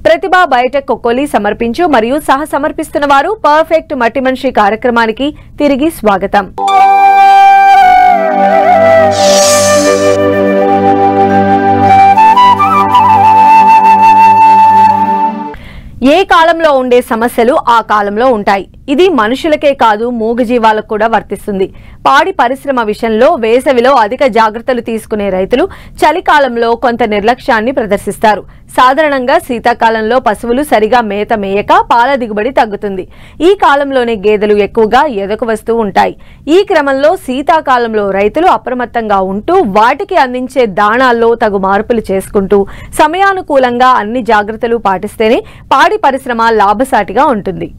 ప్రతిభ Biotech కొక్కోలి సమర్పించు మరియు సహ సమర్పిస్తున్న వారు పర్ఫెక్ట్ మట్టి మనిషి కార్యక్రమానికి తిరిగి స్వాగతం. ఏ కాలంలో ఉండే సమస్యలు ఆ కాలంలో ఉంటాయి. ఇది మనుషులకే కాదు మూగజీవాలకు కూడా వర్తిస్తుంది. పాడి పరిశ్రమ విషయంలో వేసవిలో అధిక జాగ్రత్తలు తీసుకునే రైతులు చలికాలంలో కొంత నిర్లక్ష్యాన్ని ప్రదర్శిస్తారు. సాధారణంగా శీతాకాలంలో పశువులు సరిగా మేత మేయక పాల దిగుబడి తగ్గుతుంది. ఈ కాలంలోనే గేదెలు ఎక్కువగా ఎదకు వస్తూ ఉంటాయి. ఈ క్రమంలో శీతాకాలంలో రైతులు అప్రమత్తంగా ఉంటూ వాటికి అందించే దాణాల్లో తగు మార్పులు చేసుకుంటూ సమయానుకూలంగా అన్ని జాగ్రత్తలు పాటిస్తేనే పాడి పరిశ్రమ లాభసాటిగా ఉంటుంది.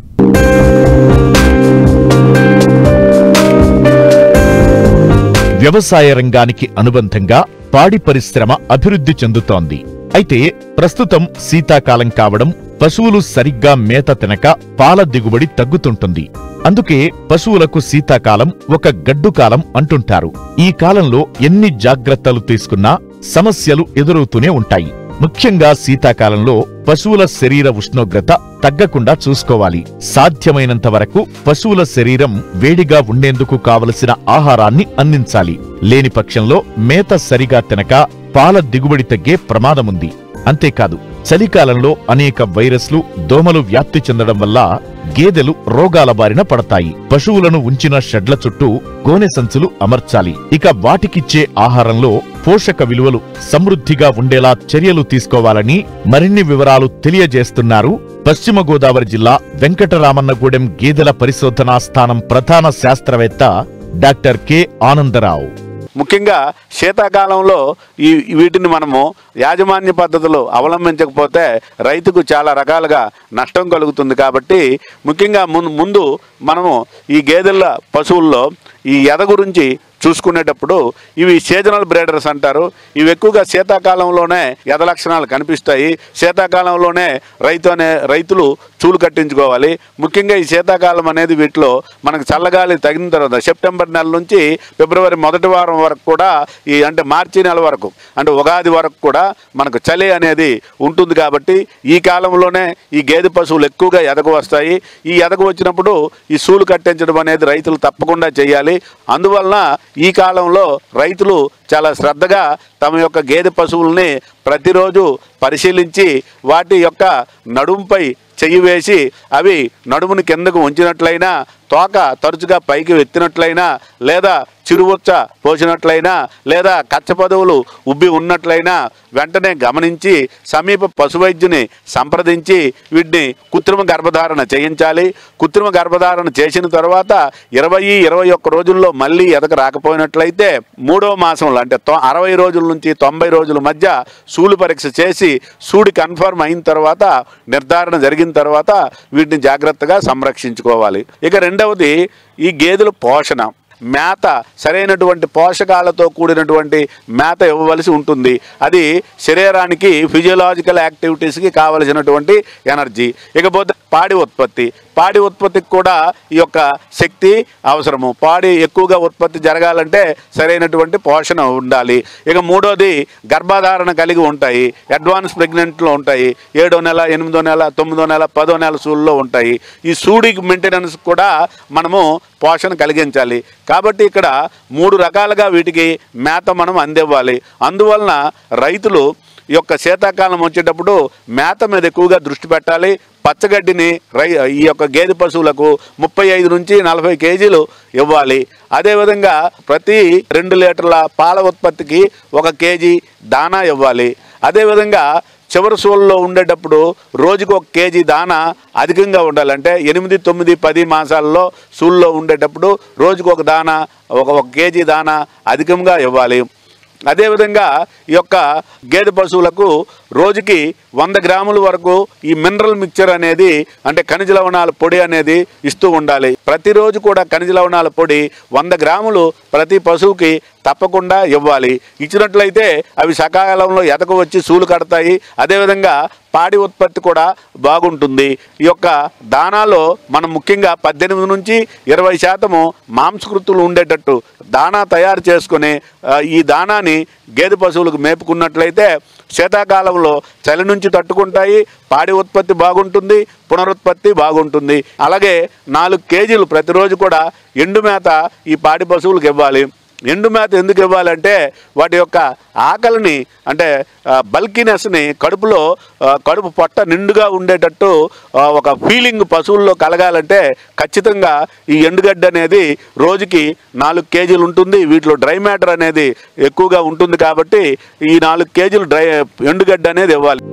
వ్యవసాయ రంగానికి అనుబంధంగా పాడి పరిశ్రమ అభివృద్ధి చెందుతోంది. అయితే ప్రస్తుతం శీతాకాలం కావడం పశువులు సరిగ్గా మేత తినక పాల దిగుబడి తగ్గుతుంటుంది. అందుకే పశువులకు శీతాకాలం ఒక గడ్డుకాలం అంటుంటారు. ఈ కాలంలో ఎన్ని జాగ్రత్తలు తీసుకున్నా సమస్యలు ఎదురవుతూనే ఉంటాయి. ముఖ్యంగా శీతాకాలంలో పశువుల శరీర ఉష్ణోగ్రత తగ్గకుండా చూసుకోవాలి. సాధ్యమైనంత వరకు పశువుల శరీరం వేడిగా ఉండేందుకు కావలసిన ఆహారాన్ని అందించాలి. లేని పక్షంలో మేత సరిగా తినక పాల దిగుబడి తగ్గే ప్రమాదముంది. అంతేకాదు చలికాలంలో అనేక వైరస్లు, దోమలు వ్యాప్తి చెందడం వల్ల గేదెలు రోగాల బారిన పడతాయి. పశువులను ఉంచిన షెడ్ల చుట్టూ గోనె సంచులు అమర్చాలి. ఇక వాటికిచ్చే ఆహారంలో పోషక విలువలు సమృద్ధిగా ఉండేలా చర్యలు తీసుకోవాలని మరిన్ని వివరాలు తెలియజేస్తున్నారు పశ్చిమ గోదావరి జిల్లా వెంకటరామన్నగూడెం గేదెల పరిశోధనా స్థానం ప్రధాన శాస్త్రవేత్త డాక్టర్ కె ఆనందరావు. ముఖ్యంగా శీతాకాలంలో వీటిని మనము యాజమాన్య పద్ధతులు అవలంబించకపోతే రైతుకు చాలా రకాలుగా నష్టం కలుగుతుంది. కాబట్టి ముఖ్యంగా ముందు మనము ఈ గేదెల పశువుల్లో ఈ ఎద గురించి చూసుకునేటప్పుడు ఇవి సీజనల్ బ్రీడర్స్ అంటారు. ఇవి ఎక్కువగా శీతాకాలంలోనే ఎద లక్షణాలు కనిపిస్తాయి. శీతాకాలంలోనే రైతులు చూలు కట్టించుకోవాలి. ముఖ్యంగా ఈ శీతాకాలం అనేది వీటిలో మనకు చల్లగాలి తగిన తర్వాత సెప్టెంబర్ నెల నుంచి ఫిబ్రవరి మొదటి వారం వరకు కూడా అంటే మార్చి నెల వరకు అంటే ఉగాది వరకు కూడా మనకు చలి అనేది ఉంటుంది. కాబట్టి ఈ కాలంలోనే ఈ గేదె పశువులు ఎక్కువగా ఎదకు వస్తాయి. ఈ ఎదకు వచ్చినప్పుడు ఈ సూలు కట్టించడం అనేది రైతులు తప్పకుండా చేయాలి. అందువలన ఈ కాలంలో రైతులు చాలా శ్రద్ధగా తమ యొక్క గేదె పశువుల్ని ప్రతిరోజు పరిశీలించి వాటి యొక్క నడుముపై చెయ్యి వేసి అవి నడుముని కిందకు ఉంచినట్లయినా, తోక తరచుగా పైకి ఎత్తినట్లయినా, లేదా చిరువుచ్చ పోసినట్లయినా, లేదా కచ్చపదవులు ఉబ్బి ఉన్నట్లయినా వెంటనే గమనించి సమీప పశువైద్యుని సంప్రదించి వీటిని కృత్రిమ గర్భధారణ చేయించాలి. కృత్రిమ గర్భధారణ చేసిన తర్వాత 20-21 రోజుల్లో మళ్ళీ ఎదకు రాకపోయినట్లయితే 3వ మాసంలో అంటే 60 రోజుల నుంచి 90 రోజుల మధ్య సూలు పరీక్ష చేసి సూడి కన్ఫర్మ్ అయిన తర్వాత నిర్ధారణ జరిగిన తర్వాత వీటిని జాగ్రత్తగా సంరక్షించుకోవాలి. ఇక రెండవది ఈ గేదెల పోషణ. మేత సరైనటువంటి పోషకాలతో కూడినటువంటి మేత ఇవ్వవలసి ఉంటుంది. అది శరీరానికి ఫిజియోలాజికల్ యాక్టివిటీస్కి కావలసినటువంటి ఎనర్జీ. ఇకపోతే పాడి ఉత్పత్తికి కూడా ఈ యొక్క శక్తి అవసరము. పాడి ఎక్కువగా ఉత్పత్తి జరగాలంటే సరైనటువంటి పోషణ ఉండాలి. ఇక మూడోది గర్భధారణ కలిగి ఉంటాయి. అడ్వాన్స్ ప్రెగ్నెంట్లో ఉంటాయి. 7వ నెల, 8వ నెల, 9వ నెల, 10వ నెల సూళ్ళలో ఉంటాయి. ఈ సూడి మెయింటెనెన్స్ కూడా మనము పోషణ కలిగించాలి. కాబట్టి ఇక్కడ 3 రకాలుగా వీటికి మేత మనం అందివ్వాలి. అందువలన రైతులు ఈ యొక్క శీతాకాలం వచ్చేటప్పుడు మేత మీద ఎక్కువగా దృష్టి పెట్టాలి. పచ్చగడ్డిని ఈ యొక్క గేదె పశువులకు 35 నుంచి 40 కేజీలు ఇవ్వాలి. అదేవిధంగా ప్రతి 2 లీటర్ల పాల ఉత్పత్తికి 1 కేజీ దానా ఇవ్వాలి. అదేవిధంగా చివరి సూళ్ళలో ఉండేటప్పుడు రోజుకు 1 కేజీ దానా అధికంగా ఉండాలంటే 8, 9, 10 మాసాల్లో సూళ్ళలో ఉండేటప్పుడు రోజుకు 1 దానా 1 కేజీ దానా అధికంగా ఇవ్వాలి. అదేవిధంగా ఈ యొక్క గేదె పశువులకు రోజుకి 100 గ్రాముల వరకు ఈ మినరల్ మిక్చర్ అనేది అంటే ఖనిజ లవణాల పొడి అనేది ఇస్తూ ఉండాలి. ప్రతిరోజు కూడా ఖనిజ లవణాల పొడి 100 గ్రాములు ప్రతి పశువుకి తప్పకుండా ఇవ్వాలి. ఇచ్చినట్లయితే అవి సకాలంలో ఎదకు వచ్చి సూలు కడతాయి. అదేవిధంగా పాడి ఉత్పత్తి కూడా బాగుంటుంది. ఈ యొక్క దానాలో మనం ముఖ్యంగా 18 నుంచి 20% మాంసకృతులు ఉండేటట్టు దానా తయారు చేసుకుని ఈ దానాన్ని గేదె పశువులకు మేపుకున్నట్లయితే శీతాకాలంలో చలి నుంచి తట్టుకుంటాయి, పాడి ఉత్పత్తి బాగుంటుంది, పునరుత్పత్తి బాగుంటుంది. అలాగే 4 కేజీలు ప్రతిరోజు కూడా ఎండు మేత ఈ పాడి పశువులకు ఇవ్వాలి. ఎండు మేత ఎందుకు ఇవ్వాలంటే వాటి యొక్క ఆకలిని అంటే బల్కీనెస్ని కడుపు పొట్ట నిండుగా ఉండేటట్టు ఒక ఫీలింగ్ పశువుల్లో కలగాలంటే ఖచ్చితంగా ఈ ఎండుగడ్డ అనేది రోజుకి 4 కేజీలు ఉంటుంది. వీటిలో డ్రై మ్యాటర్ అనేది ఎక్కువగా ఉంటుంది కాబట్టి ఈ 4 కేజీలు ఎండుగడ్డ అనేది ఇవ్వాలి.